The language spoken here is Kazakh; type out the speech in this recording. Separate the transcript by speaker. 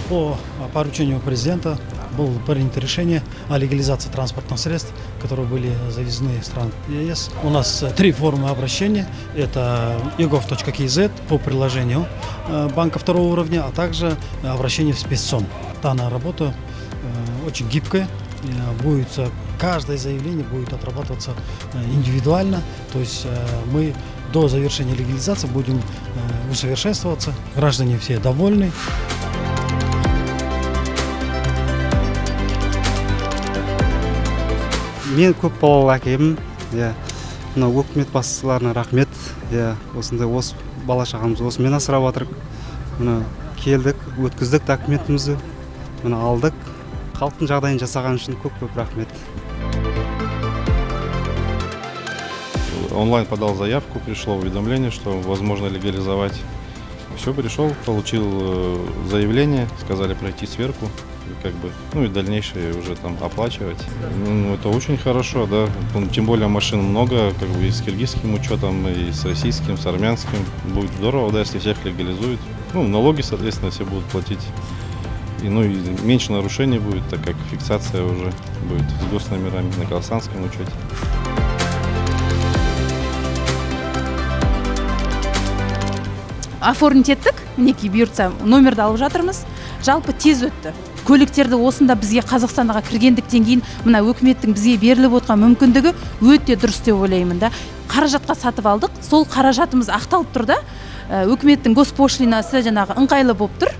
Speaker 1: По поручению президента было принято решение о легализации транспортных средств, которые были завезены из стран ЕС. У нас 3 формы обращения. Это egov.kz по приложению банка второго уровня, а также обращение в спецсон. Данная работа очень гибкая. Каждое заявление будет отрабатываться индивидуально. То есть мы до завершения легализации будем усовершенствоваться. Граждане все довольны.
Speaker 2: Мен көп балалы әкемін. Мына өкімет басшыларына рахмет. Осындай бала шағамызды осымен асырап жатырық. Мына келдік, өткіздік документімізді. Мына алдық. Халықтың жағдайын жасаған үшін көп рахмет.
Speaker 3: Онлайн подал заявку, пришло уведомление, что возможно легализовать. Все, пришел, получил заявление, сказали пройти сверку, и дальнейшее уже там оплачивать. Это очень хорошо, да. Тем более машин много, и с киргизским учетом, и с российским, с армянским. Будет здорово, да, если всех легализуют. Налоги, соответственно, все будут платить. И меньше нарушений будет, так как фиксация уже будет с госномерами на казахстанском учете.
Speaker 4: Оформить еттік, мінекей бұйыртса номерді алып жатырмыз. Жалпы тез өтті. Көліктерді осында бізге Қазақстанға кіргендіктен кейін мына өкіметтің бізге беріліп отқан мүмкіндігі өте дұрыс деп ойлаймын да. Қаражатқа сатып алдық. Сол қаражатымыз ақталып тұр да. Өкіметтің госпошлинасы ыңғайлы болып тұр.